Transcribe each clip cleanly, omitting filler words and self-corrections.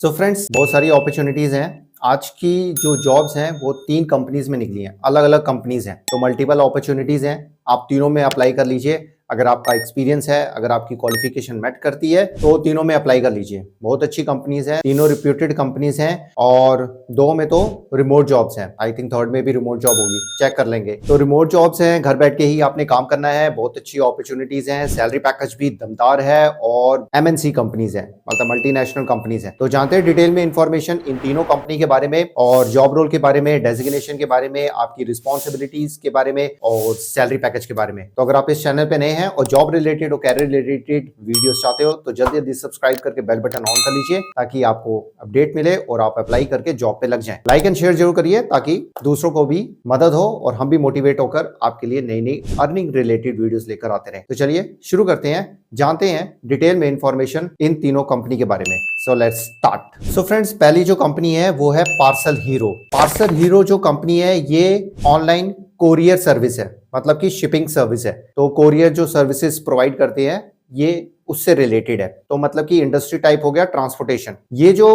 So friends, बहुत सारी opportunities हैं। आज की जो जॉब्स हैं वो 3 कंपनीज में निकली हैं, अलग अलग कंपनीज हैं। तो मल्टीपल अपॉर्चुनिटीज हैं, आप तीनों में अप्लाई कर लीजिए। अगर आपका एक्सपीरियंस है, अगर आपकी क्वालिफिकेशन मैच करती है तो तीनों में अप्लाई कर लीजिए। बहुत अच्छी कंपनीज हैं, तीनों रिप्यूटेड कंपनीज हैं और 2 में तो रिमोट जॉब्स हैं। आई थिंक 3rd में भी रिमोट जॉब होगी, चेक कर लेंगे। तो रिमोट जॉब्स हैं, घर बैठ के ही आपने काम करना है। बहुत अच्छी अपॉर्चुनिटीज हैं, सैलरी पैकेज भी दमदार है और MNC कंपनीज है, मतलब मल्टीनेशनल कंपनीज है। तो जानते हैं डिटेल में इंफॉर्मेशन इन तीनों कंपनी के बारे में और जॉब रोल के बारे में, डेजिग्नेशन के बारे में, आपकी रिस्पॉन्सिबिलिटीज के बारे में और सैलरी पैकेज के बारे में। तो अगर आप इस चैनल पे नए हैं और जॉब रिलेटेड और कैरियर रिलेटेड वीडियोस चाहते हो तो जल्दी जल्दी सब्सक्राइब करके बेल बटन ऑन कर लीजिए ताकि आपको अपडेट मिले और आप अप्लाई करके जॉब पे लग जाएं। लाइक एंड शेयर जरूर करिए ताकि दूसरों को भी मदद हो और हम भी मोटिवेट होकर आपके लिए नई नई अर्निंग रिलेटेड वीडियोस लेकर आते रहें। तो चलिए शुरू करते हैं, जानते हैं डिटेल में इंफॉर्मेशन इन तीनों कंपनी के बारे में। So let's start. So friends, पहली जो कंपनी है वो है पार्सल हीरो। पार्सल हीरो जो कंपनी है ये ऑनलाइन कोरियर सर्विस है, मतलब कि शिपिंग सर्विस है। तो कोरियर जो सर्विसेज प्रोवाइड करते हैं ये उससे रिलेटेड है। तो मतलब कि इंडस्ट्री टाइप हो गया ट्रांसपोर्टेशन। ये जो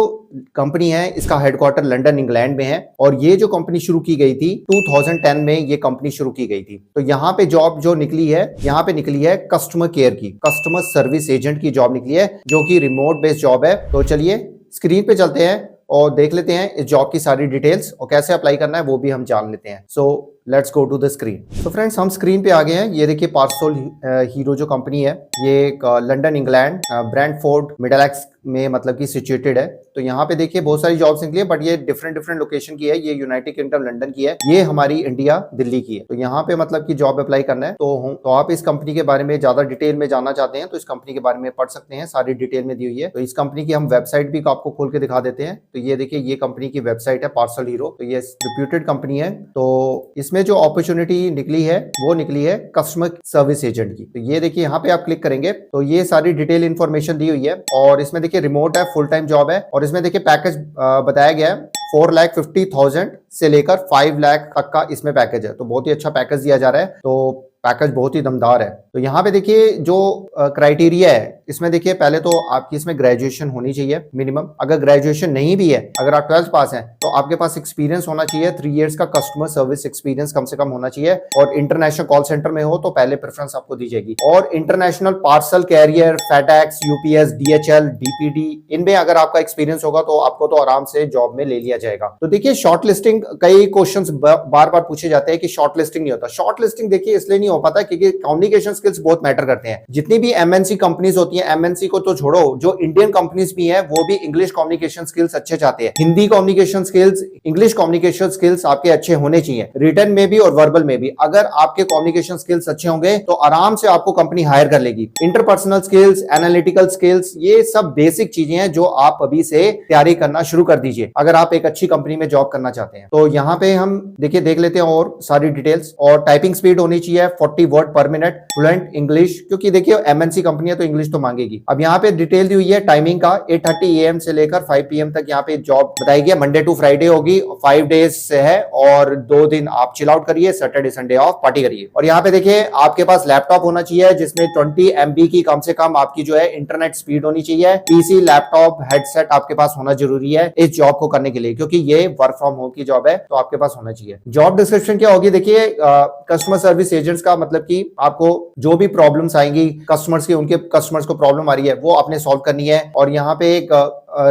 कंपनी है इसका हेडक्वार्टर लंदन इंग्लैंड में है और ये जो कंपनी शुरू की गई थी 2010 में ये कंपनी शुरू की गई थी। तो यहाँ पे जॉब जो निकली है, यहाँ पे निकली है कस्टमर केयर की, कस्टमर सर्विस एजेंट की जॉब निकली है जो कि रिमोट बेस्ड जॉब है। तो चलिए स्क्रीन पे चलते हैं और देख लेते हैं इस जॉब की सारी डिटेल्स और कैसे अप्लाई करना है वो भी हम जान लेते हैं। So let's go to the screen. तो फ्रेंड्स, हम स्क्रीन पे आ गए हैं। ये देखिए पार्सल हीरो जो कंपनी है ये एक लंदन इंग्लैंड ब्रैंडफोर्ड मिडलैक्स में मतलब कि सिचुएटेड है। तो यहाँ पे देखिए बहुत सारी जॉब्स निकली है बट ये डिफरेंट लोकेशन की है। ये यूनाइटेड किंगडम लंदन की है, ये हमारी इंडिया दिल्ली की है। तो यहाँ पे मतलब कि जॉब अप्लाई करना है तो आप इस कंपनी के बारे में ज्यादा डिटेल में जानना चाहते हैं तो इस कंपनी के बारे में पढ़ सकते हैं, सारी डिटेल में दी हुई है। तो इस कंपनी की हम वेबसाइट भी आपको खोल के दिखा देते हैं। तो ये देखिए ये कंपनी की वेबसाइट है पार्सल हीरो। तो ये रिप्यूटेड कंपनी है। तो इसमें जो अपॉर्चुनिटी निकली है वो निकली है कस्टमर सर्विस एजेंट की। तो ये देखिए यहाँ पे आप क्लिक करेंगे तो ये सारी डिटेल इंफॉर्मेशन दी हुई है और इसमें देखिए रिमोट है, फुल टाइम जॉब है और इसमें देखिए पैकेज बताया गया है 4,50,000 से लेकर 5 लाख तक का इसमें पैकेज है। तो बहुत ही अच्छा पैकेज दिया जा रहा है। तो पैकेज बहुत ही दमदार है। तो यहाँ पे देखिए जो क्राइटेरिया है इसमें देखिए पहले तो आपकी इसमें ग्रेजुएशन होनी चाहिए मिनिमम। अगर ग्रेजुएशन नहीं भी है, अगर आप 12th पास हैं तो आपके पास एक्सपीरियंस होना चाहिए, 3 इयर्स का कस्टमर सर्विस एक्सपीरियंस कम से कम होना चाहिए और इंटरनेशनल कॉल सेंटर में हो तो पहले प्रेफरेंस आपको दी जाएगी। और international parcel carrier, FedEx, UPS, DHL, DPD इनमें अगर आपका एक्सपीरियंस होगा तो आपको तो आराम से जॉब में ले लिया जाएगा। तो देखिए शॉर्ट लिस्टिंग, कई क्वेश्चन बार बार पूछे जाते हैं कि शॉर्ट लिस्टिंग नहीं होता। शॉर्ट लिस्टिंग देखिए इसलिए नहीं हो पाता क्योंकि कम्युनिकेशन स्किल्स बहुत मैटर करते हैं। जितनी भी MNC कंपनीज होती हैं, MNC को तो छोड़ो, जो इंडियन कंपनीज भी हैं वो भी इंग्लिश कम्युनिकेशन स्किल्स अच्छे चाहते हैं। Hindi communication skills, English communication skills आपके अच्छे होने चाहिए, रिटन में भी और वर्बल में भी। अगर आपके कम्युनिकेशन स्किल्स अच्छे होंगे तो आराम से आपको कंपनी हायर कर लेगी। इंटरपर्सनल स्किल्स, एनालिटिकल स्किल्स, ये सब बेसिक चीजें हैं जो आप अभी से तैयारी करना शुरू कर दीजिए अगर आप एक अच्छी कंपनी में जॉब करना चाहते हैं। तो यहाँ पे हम देखिए देख लेते हैं और सारी डिटेल्स। और टाइपिंग स्पीड होनी चाहिए 40 वर्ड पर मिनट, फ्लुएंट इंग्लिश, क्योंकि देखिए MNC कंपनी है तो इंग्लिश तो मांगेगी। अब यहाँ पे डिटेल दी हुई है टाइमिंग का, 8:30 AM से लेकर 5 PM तक यहाँ पे जॉब बताई गई है। मंडे टू फ्राइडे होगी, 5 डेज से है और 2 दिन आप चिल आउट करिए, सैटरडे संडे ऑफ पार्टी करिए। और यहाँ पे देखिए आपके पास लैपटॉप होना चाहिए जिसमें 20 MB की कम से कम आपकी जो है इंटरनेट स्पीड होनी चाहिए। PC, लैपटॉप, हेडसेट आपके पास होना जरूरी है इस जॉब को करने के लिए, क्योंकि ये वर्क फ्रॉम होम की जॉब है तो आपके पास होना चाहिए। जॉब डिस्क्रिप्शन क्या होगी देखिए, कस्टमर सर्विस एजेंट्स का मतलब कि आपको जो भी प्रॉब्लम्स आएंगी कस्टमर्स की, उनके कस्टमर्स को प्रॉब्लम आ रही है वो आपने सॉल्व करनी है। और यहाँ पे एक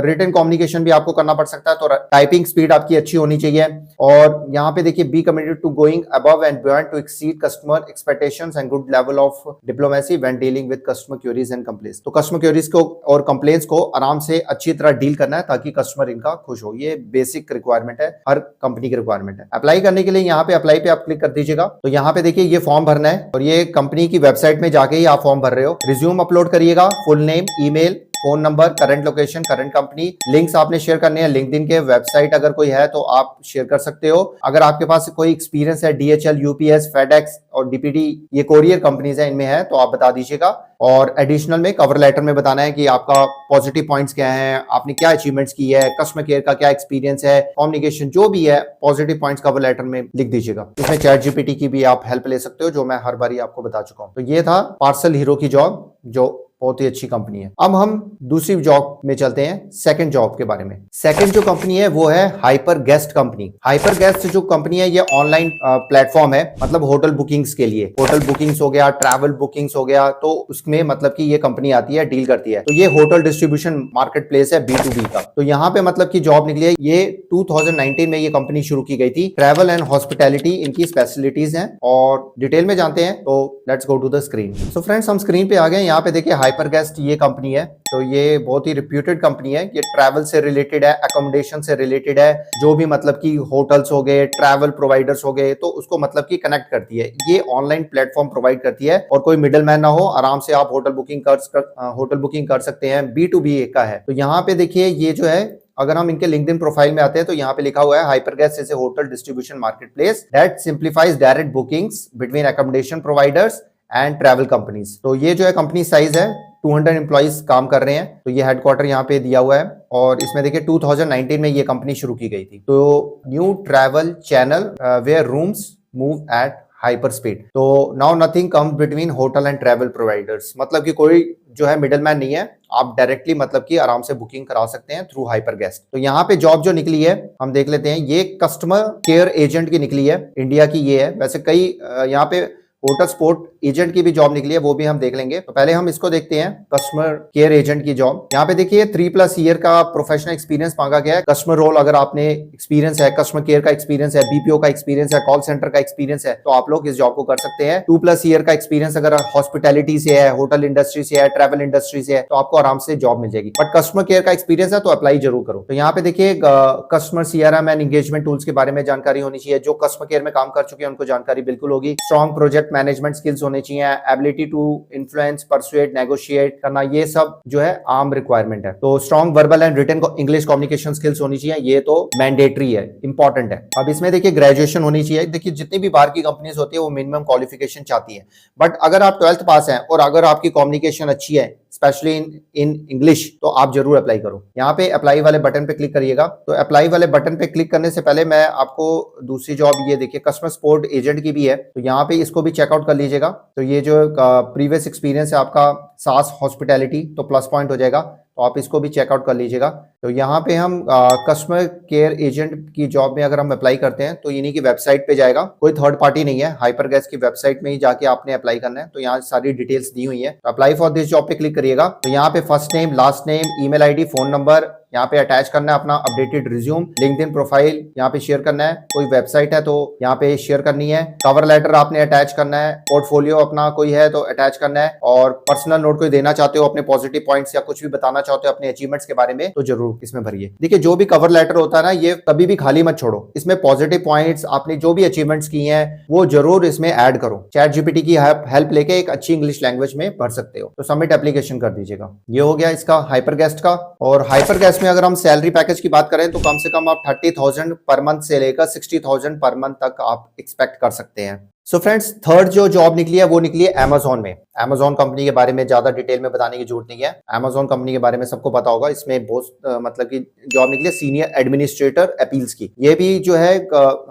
रिटन कम्युनिकेशन भी आपको करना पड़ सकता है। तो टाइपिंग स्पीड आपकी अच्छी होनी चाहिए। और यहाँ पे देखिए be committed to going above and beyond to exceed customer expectations and good level of diplomacy when dealing with customer queries and complaints. तो कस्टमर क्वेरीज को और कंप्लेंट्स को आराम से अच्छी तरह डील करना है ताकि कस्टमर इनका खुश हो। ये बेसिक रिक्वायरमेंट है, हर कंपनी की रिक्वायरमेंट है। अप्लाई करने के लिए यहाँ पे अप्लाई पे आप क्लिक कर दीजिएगा। तो यहाँ पे देखिए ये फॉर्म भरना है और ये कंपनी की वेबसाइट में जाके ही आप फॉर्म भर रहे हो। रिज्यूम अपलोड करिएगा, full name, email, phone number, current location, current company. Links आपने शेयर करने हैं लिंक्डइन के, वेबसाइट अगर कोई है तो आप शेयर कर सकते हो। अगर आपके पास कोई एक्सपीरियंस है DHL, UPS, फेडेक्स और DPD, ये कोरियर कंपनीज है, इनमें है तो आप बता दीजिएगा। और एडिशनल में कवर लेटर में बताना है कि आपका पॉजिटिव पॉइंट्स क्या हैं, आपने क्या अचीवमेंट्स की है, कस्टमर केयर का क्या एक्सपीरियंस है, कम्युनिकेशन, जो भी है पॉजिटिव पॉइंट्स कवर लेटर में लिख दीजिएगा। इसमें ChatGPT की भी आप हेल्प ले सकते हो जो मैं हर बारी आपको बता चुका हूँ। तो ये था पार्सल हीरो की जॉब जो बहुत ही अच्छी कंपनी है। अब हम दूसरी जॉब में चलते हैं, सेकंड जॉब के बारे में। सेकंड जो कंपनी है वो है hyper guest company. Hyper guest जो कंपनी है ये ऑनलाइन प्लेटफॉर्म है, मतलब होटल बुकिंग्स के लिए। होटल बुकिंग्स हो गया, ट्रैवल बुकिंग्स हो गया, तो उसमें मतलब कि ये कंपनी आती है, डील करती है। तो ये होटल डिस्ट्रीब्यूशन मार्केट प्लेस है B2B का। तो यहाँ पे मतलब की जॉब निकली है, ये 2019 में ये कंपनी शुरू की गई थी। ट्रैवल एंड हॉस्पिटैलिटी इनकी स्पेशलिटीज हैं और डिटेल में जानते हैं। तो let's go to the screen. So friends, हम स्क्रीन पे आ गए। यहाँ पे देखिए हाइपर गेस्ट ये कंपनी है। तो ये बहुत ही रिप्यूटेड कंपनी है। ये ट्रैवल से रिलेटेड है, अकोमोडेशन से रिलेटेड है, जो भी मतलब कि होटल्स हो गए, ट्रैवल प्रोवाइडर्स हो गए, तो उसको मतलब कि कनेक्ट करती है। ये ऑनलाइन प्लेटफॉर्म प्रोवाइड करती है और कोई मिडल मैन ना हो, आराम से आप होटल बुकिंग कर सकते हैं। B2B का है। तो यहाँ पे देखिए ये जो है, अगर हम इनके लिंक्डइन प्रोफाइल में आते हैं तो यहाँ पे लिखा हुआ है hyper guest is a hotel distribution market place that simplifies direct bookings between accommodation providers and travel companies. तो ये जो है कंपनी साइज है, 200 एम्प्लॉइज काम कर रहे हैं। तो ये हेडक्वार्टर यहाँ पे दिया हुआ है और इसमें देखिए 2019 में ये कंपनी शुरू की गई थी। तो new travel channel where rooms move at hyper speed. तो now nothing comes between hotel and travel providers, मतलब कि कोई जो है मिडल मैन नहीं है, आप डायरेक्टली मतलब कि आराम से बुकिंग करा सकते हैं थ्रू हाइपर गेस्ट। तो यहाँ पे जॉब जो निकली है हम देख लेते हैं। ये कस्टमर केयर एजेंट की निकली है, इंडिया की ये है। वैसे कई यहाँ पे होटल स्पोर्ट एजेंट की भी जॉब निकली है, वो भी हम देख लेंगे। तो पहले हम इसको देखते हैं, कस्टमर केयर एजेंट की जॉब। यहाँ पे देखिए 3+ ईयर का प्रोफेशनल एक्सपीरियंस मांगा गया है। कस्टमर रोल अगर आपने एक्सपीरियंस है, कस्टमर केयर का एक्सपीरियंस है, BPO का एक्सपीरियंस है, कॉल सेंटर का एक्सपीरियंस है, तो आप लोग इस जॉब को कर सकते हैं। 2+ ईयर का एक्सपीरियंस अगर हॉस्पिटैलिटी से है, होटल इंडस्ट्री से है, ट्रैवल इंडस्ट्री से है, तो आपको आराम से जॉब मिल जाएगी। बट कस्टमर केयर का एक्सपीरियंस है तो अप्लाई जरूर करो। तो यहाँ पे देखिए customer CRM and engagement tools के बारे में जानकारी होनी चाहिए। जो कस्टमर केयर में काम कर चुके हैं उनको जानकारी बिल्कुल होगी। स्ट्रॉन्ग प्रोजेक्ट मैनेजमेंट स्किल्स होने चाहिए, ability to influence, persuade, negotiate करना, ये सब जो है आम रिक्वायरमेंट है। तो strong verbal and written English communication skills होनी चाहिए, ये तो मैंडेटरी है, इंपॉर्टेंट है। अब इसमें देखिए ग्रेजुएशन होनी चाहिए। देखिए जितनी भी बाहर की कंपनीज होती है वो मिनिमम क्वालिफिकेशन चाहती है, बट अगर आप 12th पास हैं और अगर आपकी कम्युनिकेशन अच्छी है, स्पेशली इन इंग्लिश, तो आप जरूर अप्लाई करो। यहाँ पे अप्लाई वाले बटन पे क्लिक करिएगा। तो अप्लाई वाले बटन पे क्लिक करने से पहले मैं आपको दूसरी जॉब ये देखिए कस्टमर सपोर्ट एजेंट की भी है, तो यहाँ पे इसको भी चेकआउट कर लीजिएगा। तो ये जो प्रीवियस एक्सपीरियंस है आपका सास हॉस्पिटैलिटी, तो प्लस पॉइंट हो जाएगा, तो आप इसको भी चेकआउट कर लीजिएगा। तो यहाँ पे हम कस्टमर केयर एजेंट की जॉब में अगर हम अप्लाई करते हैं तो इन्हीं की वेबसाइट पे जाएगा, कोई थर्ड पार्टी नहीं है, हाइपर गेस्ट की वेबसाइट में ही जाके आपने अप्लाई करना है। तो यहाँ सारी डिटेल्स दी हुई है। तो अप्लाई फॉर दिस जॉब पे क्लिक करिएगा। तो यहाँ पे first name, last name, email ID, phone number, यहाँ पे अटैच करना है अपना अपडेटेड रिज्यूम, लिंक्डइन प्रोफाइल यहाँ पे शेयर करना है, कोई वेबसाइट है तो यहाँ पे शेयर करनी है, कवर लेटर आपने अटैच करना है, पोर्टफोलियो अपना कोई है तो अटैच करना है, और पर्सनल नोट कोई देना चाहते हो अपने पॉजिटिव पॉइंट्स या कुछ भी बताना चाहते हो अपने अचीवमेंट्स के बारे में, तो जरूर इसमें भरिए। देखिए जो भी कवर लेटर होता है ना, ये कभी भी खाली मत छोड़ो, इसमें पॉजिटिव पॉइंट्स, आपने जो भी अचीवमेंट्स की हैं वो जरूर इसमें ऐड करो। चैट जीपीटी की हेल्प लेके एक अच्छी इंग्लिश लैंग्वेज में भर सकते हो। तो सबमिट एप्लीकेशन कर दीजिएगा। ये हो गया इसका हाइपर गेस्ट का। और हाइपर गेस्ट में अगर हम सैलरी पैकेज की बात करें तो कम से कम आप 30,000 पर मंथ से लेकर 60,000 पर मंथ तक आप एक्सपेक्ट कर सकते हैं। सो फ्रेंड्स, थर्ड जो जॉब निकली है वो निकली है Amazon में। Amazon कंपनी के बारे में ज्यादा डिटेल में बताने की जरूरत नहीं है, Amazon कंपनी के बारे में सबको पता होगा। इसमें बहुत मतलब कि जॉब निकली है सीनियर एडमिनिस्ट्रेटर अपील्स की। ये भी जो है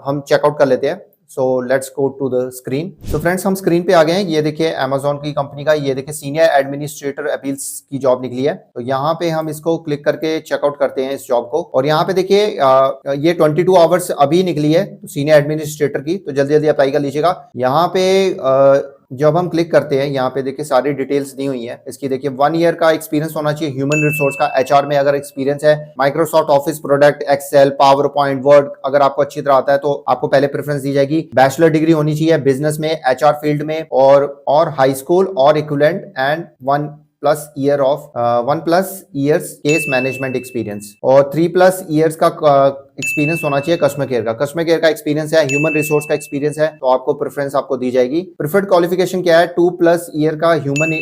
हम चेकआउट कर लेते हैं। So let's go to the screen. So friends, हम स्क्रीन पे आ गए हैं। ये देखिए Amazon की कंपनी का, ये देखिए सीनियर एडमिनिस्ट्रेटर अपील्स की जॉब निकली है। तो यहाँ पे हम इसको क्लिक करके चेकआउट करते हैं इस जॉब को। और यहाँ पे देखिए ये 22 आवर्स अभी निकली है सीनियर एडमिनिस्ट्रेटर की, तो जल्दी जल्दी अप्लाई कर लीजिएगा। यहाँ पे जब हम क्लिक करते हैं, यहाँ पे देखिए सारी डिटेल्स दी हुई है इसकी। देखिए 1 ईयर का एक्सपीरियंस होना चाहिए ह्यूमन रिसोर्स का, HR में अगर एक्सपीरियंस है, Microsoft Office product, Excel, PowerPoint, Word अगर आपको अच्छी तरह आता है तो आपको पहले प्रेफरेंस दी जाएगी। बैचलर डिग्री होनी चाहिए बिजनेस में, HR फील्ड में, और हाई स्कूल और equivalent, and 1+ years case management experience, और 3+ ईयर्स का एक्सपीरियंस होना चाहिए कस्टमर केयर का। कस्टमर केयर का एक्सपीरियंस है, ह्यूमन रिसोर्स का एक्सपीरियंस है, तो आपको प्रेफरेंस आपको दी जाएगी। प्रेफर्ड क्वालिफिकेशन क्या है? 2+ ईयर का ह्यूमन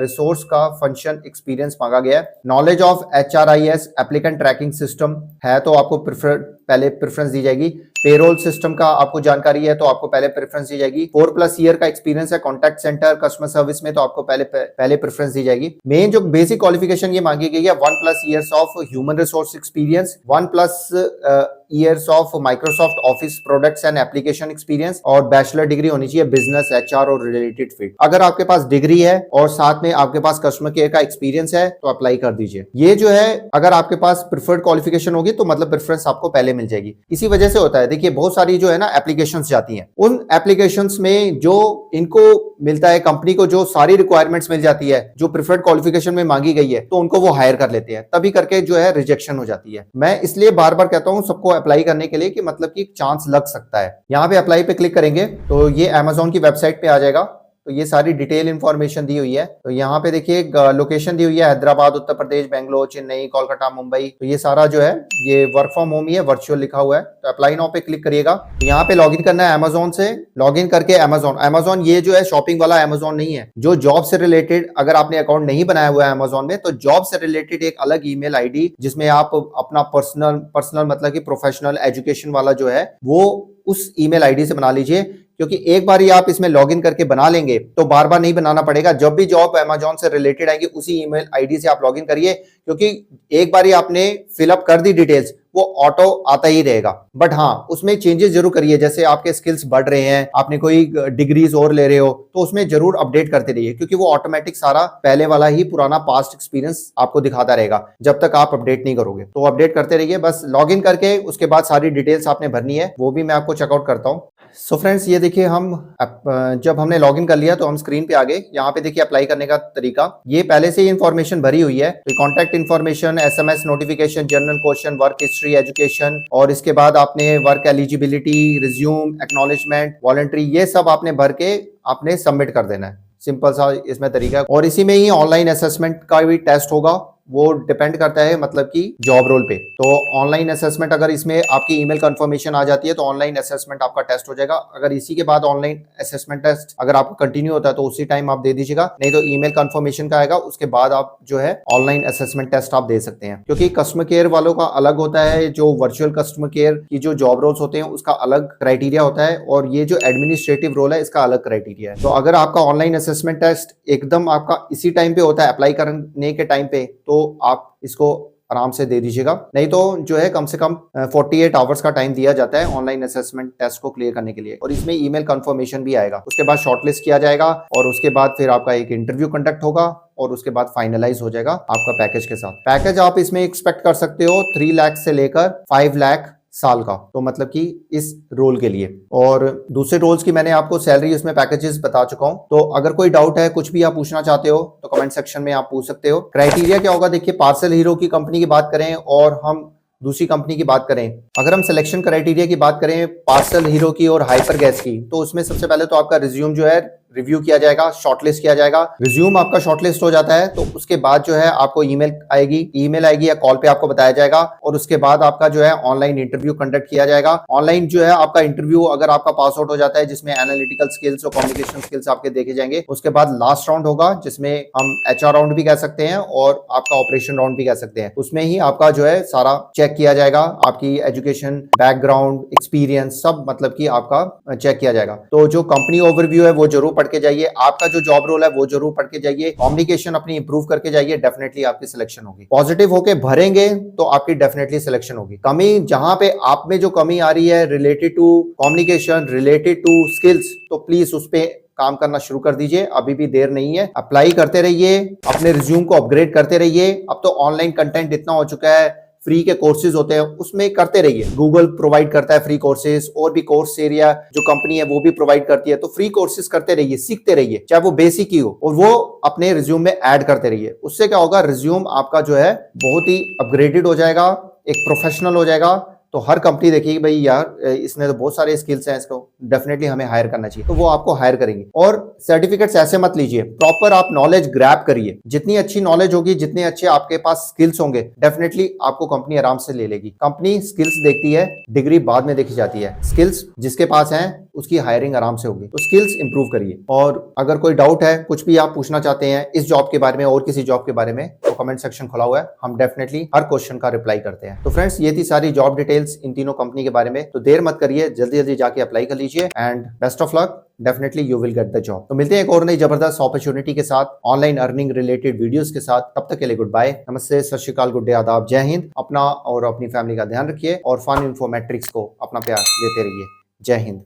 रिसोर्स का फंक्शन एक्सपीरियंस मांगा गया है। Knowledge of HRIS applicant tracking system है तो आपको पहले प्रेफरेंस दी जाएगी। पेरोल सिस्टम का आपको जानकारी है तो आपको पहले प्रेफरेंस दी जाएगी। 4+ ईयर का एक्सपीरियंस है कॉन्टैक्ट सेंटर कस्टमर सर्विस में, तो आपको पहले प्रेफरेंस दी जाएगी। मेन जो बेसिक क्वालिफिकेशन ये मांगी गई है 1+ years of human resource experience, 1+ years of Microsoft office products and application experience और बैचलर डिग्री होनी चाहिए बिजनेस, एचआर और रिलेटेड फील्ड। अगर आपके पास डिग्री है और साथ में आपके पास कस्टमर केयर का एक्सपीरियंस है तो अप्लाई कर दीजिए। ये जो है अगर आपके पास प्रिफर्ड क्वालिफिकेशन होगी तो मतलब प्रेफरेंस आपको पहले मिल जाएगी। इसी वजह से होता है, देखिए बहुत सारी जो है ना एप्लीकेशंस जाती हैं, उन एप्लीकेशंस में जो इनको मिलता है, कंपनी को जो सारी रिक्वायरमेंट्स मिल जाती है जो प्रिफर्ड क्वालिफिकेशन में मांगी गई है, तो उनको वो हायर कर लेते हैं, तभी करके जो है रिजेक्शन हो जाती है। मैं इसलिए बार बार कहता हूं सबको अप्लाई करने के लिए कि मतलब कि चांस लग सकता है। यहाँ पे अप्लाई पे क्लिक करेंगे तो ये अमेजोन की वेबसाइट पे आ जाएगा। तो ये सारी डिटेल इंफॉर्मेशन दी हुई है। तो यहाँ पे देखिए लोकेशन दी हुई है, हैदराबाद, उत्तर प्रदेश, बेंगलोर, चेन्नई, कोलकाता, मुंबई। तो ये सारा जो है ये वर्क फ्रॉम होम ही है, वर्चुअल लिखा हुआ है। तो अप्लाई नाउ पे क्लिक करिएगा। तो यहाँ पे लॉगिन करना है अमेजोन से। लॉगिन करके अमेजोन ये जो है शॉपिंग वाला अमेजोन नहीं है, जो जॉब से रिलेटेड, अगर आपने अकाउंट नहीं बनाया हुआ है अमेजोन में तो जॉब से रिलेटेड एक अलग ईमेल आईडी जिसमें आप अपना पर्सनल मतलब कि प्रोफेशनल एजुकेशन वाला जो है वो उस ईमेल आईडी से बना लीजिए, क्योंकि एक बार ही आप इसमें लॉगिन करके बना लेंगे तो बार बार नहीं बनाना पड़ेगा। जब भी जॉब अमेजोन से रिलेटेड आएंगे उसी ईमेल आईडी से आप लॉगिन करिए, क्योंकि एक बार ही आपने फिलअप कर दी डिटेल्स, वो ऑटो आता ही रहेगा। बट हाँ, उसमें चेंजेस जरूर करिए, जैसे आपके स्किल्स बढ़ रहे हैं, आपने कोई डिग्रीज और ले रहे हो तो उसमें जरूर अपडेट करते रहिए, क्योंकि वो ऑटोमेटिक सारा पहले वाला ही पुराना पास्ट एक्सपीरियंस आपको दिखाता रहेगा जब तक आप अपडेट नहीं करोगे। तो अपडेट करते रहिए, बस लॉगिन करके उसके बाद सारी डिटेल्स आपने भरनी है, वो भी मैं आपको चेकआउट करता हूँ। सो फ्रेंड्स, ये देखिए हम जब हमने लॉगिन कर लिया तो हम स्क्रीन पे आ गए। यहाँ पे देखिए अप्लाई करने का तरीका, ये पहले से ही इंफॉर्मेशन भरी हुई है। तो contact information, SMS notification, general question, work history, education, और इसके बाद आपने work eligibility, resume, acknowledgement, voluntary, ये सब आपने भर के आपने सबमिट कर देना है। सिंपल सा इसमें तरीका है। और इसी में ही ऑनलाइन असेसमेंट का भी टेस्ट होगा, वो डिपेंड करता है मतलब कि जॉब रोल पे। तो ऑनलाइन असेसमेंट, अगर इसमें आपकी ईमेल कंफर्मेशन आ जाती है तो ऑनलाइन असेसमेंट आपका टेस्ट हो जाएगा। अगर इसी के बाद ऑनलाइन असेसमेंट टेस्ट अगर आपको कंटिन्यू होता है तो उसी टाइम आप दे दीजिएगा, नहीं तो ईमेल कंफर्मेशन का आएगा, उसके बाद आप जो है ऑनलाइन असेसमेंट टेस्ट आप दे सकते हैं। क्योंकि कस्टमर केयर वालों का अलग होता है, जो वर्चुअल कस्टमर केयर की जो जॉब रोल्स होते हैं उसका अलग क्राइटेरिया होता है, और ये जो एडमिनिस्ट्रेटिव रोल है इसका अलग क्राइटेरिया है। तो अगर आपका ऑनलाइन असेसमेंट टेस्ट एकदम आपका इसी टाइम पे होता है, अप्लाई करने के टाइम पे, तो आप इसको आराम से दे दीजिएगा। नहीं तो जो है कम से कम 48 आवर्स का टाइम दिया जाता है ऑनलाइन असेसमेंट टेस्ट को क्लियर करने के लिए। और इसमें ईमेल कंफर्मेशन भी आएगा, उसके बाद शॉर्टलिस्ट किया जाएगा, और उसके बाद फिर आपका एक इंटरव्यू कंडक्ट होगा, और उसके बाद फाइनलाइज हो जाएगा आपका पैकेज के साथ। पैकेज आप इसमें एक्सपेक्ट कर सकते हो 3 लाख से लेकर 5 लाख साल का, तो मतलब कि इस रोल के लिए। और दूसरे रोल्स की मैंने आपको सैलरी उसमें पैकेजेस बता चुका हूं। तो अगर कोई डाउट है, कुछ भी आप पूछना चाहते हो तो कमेंट सेक्शन में आप पूछ सकते हो। क्राइटेरिया क्या होगा, देखिए पार्सल हीरो की कंपनी की बात करें और हम दूसरी कंपनी की बात करें, अगर हम सिलेक्शन क्राइटेरिया की बात करें पार्सल हीरो की और हाइपर गैस की, तो उसमें सबसे पहले तो आपका रिज्यूम जो है रिव्यू किया जाएगा, शॉर्टलिस्ट किया जाएगा। रिज्यूम आपका शॉर्टलिस्ट हो जाता है तो उसके बाद जो है आपको ईमेल आएगी या कॉल पे आपको बताया जाएगा, और उसके बाद आपका जो है ऑनलाइन इंटरव्यू कंडक्ट किया जाएगा। ऑनलाइन जो है आपका इंटरव्यू अगर आपका पास आउट हो जाता है, जिसमें एनालिटिकल स्किल्स और कम्युनिकेशन स्किल्स आपके देखे जाएंगे, उसके बाद लास्ट राउंड होगा जिसमें हम एचआर राउंड भी कह सकते हैं और आपका ऑपरेशन राउंड भी कह सकते हैं। उसमें ही आपका जो है सारा चेक किया जाएगा, आपकी एजुकेशन, बैकग्राउंड, एक्सपीरियंस, सब मतलब कि आपका चेक किया जाएगा। तो जो कंपनी ओवरव्यू है वो जरूर पढ़ के जाइए, आपका जो जॉब रोल है वो जरूर पढ़ के जाइए, कम्युनिकेशन अपनी इंप्रूव करके जाइए, डेफिनेटली आपकी सिलेक्शन होगी। पॉजिटिव होके भरेंगे तो आपकी डेफिनेटली सिलेक्शन होगी। कमी जहां पे आप में जो कमी आ रही है related to communication, related to skills, तो प्लीज उस पे काम करना शुरू कर दीजिए, अभी भी देर नहीं है। अप्लाई करते रहिए, अपने रिज्यूम को अपग्रेड करते रहिए। अब तो ऑनलाइन कंटेंट इतना हो चुका है, फ्री के कोर्सेज होते हैं उसमें करते रहिए। गूगल प्रोवाइड करता है फ्री कोर्सेज, और भी कोर्स एरिया जो कंपनी है वो भी प्रोवाइड करती है। तो फ्री कोर्सेज करते रहिए, सीखते रहिए, चाहे वो बेसिक ही हो, और वो अपने रिज्यूम में ऐड करते रहिए। उससे क्या होगा, रिज्यूम आपका जो है बहुत ही अपग्रेडेड हो जाएगा, एक प्रोफेशनल हो जाएगा। तो हर कंपनी देखिए भाई यार इसने तो बहुत सारे स्किल्स हैं, इसको डेफिनेटली हमें हायर करना चाहिए, तो वो आपको हायर करेंगे। और सर्टिफिकेट्स ऐसे मत लीजिए, प्रॉपर आप नॉलेज ग्रैब करिए। जितनी अच्छी नॉलेज होगी, जितने अच्छे आपके पास स्किल्स होंगे, डेफिनेटली आपको कंपनी आराम से ले लेगी। कंपनी स्किल्स देखती है, डिग्री बाद में देखी जाती है। स्किल्स जिसके पास है उसकी हायरिंग आराम से होगी, तो स्किल्स इंप्रूव करिए। और अगर कोई डाउट है, कुछ भी आप पूछना चाहते हैं इस जॉब के बारे में और किसी जॉब के बारे में, तो कमेंट सेक्शन खुला हुआ है, हम डेफिनेटली हर क्वेश्चन का रिप्लाई करते हैं। तो फ्रेंड्स ये थी सारी जॉब डिटेल्स इन तीनों कंपनी के बारे में। तो देर मत करिए, जल्दी जल्दी जाके अप्लाई कर लीजिए and best of luck, definitely you will get the job. तो मिलते हैं एक और नई जबरदस्त अपॉर्चुनिटी के साथ, ऑनलाइन अर्निंग रिलेटेड वीडियोस के साथ। तब तक के लिए गुड बाय, नमस्ते, सत श्री अकाल, गुड डे, आदाब, जय हिंद। अपना और अपनी फैमिली का ध्यान रखिए और फन इन्फॉर्मेट्रिक्स को अपना प्यार देते रहिए। जय हिंद।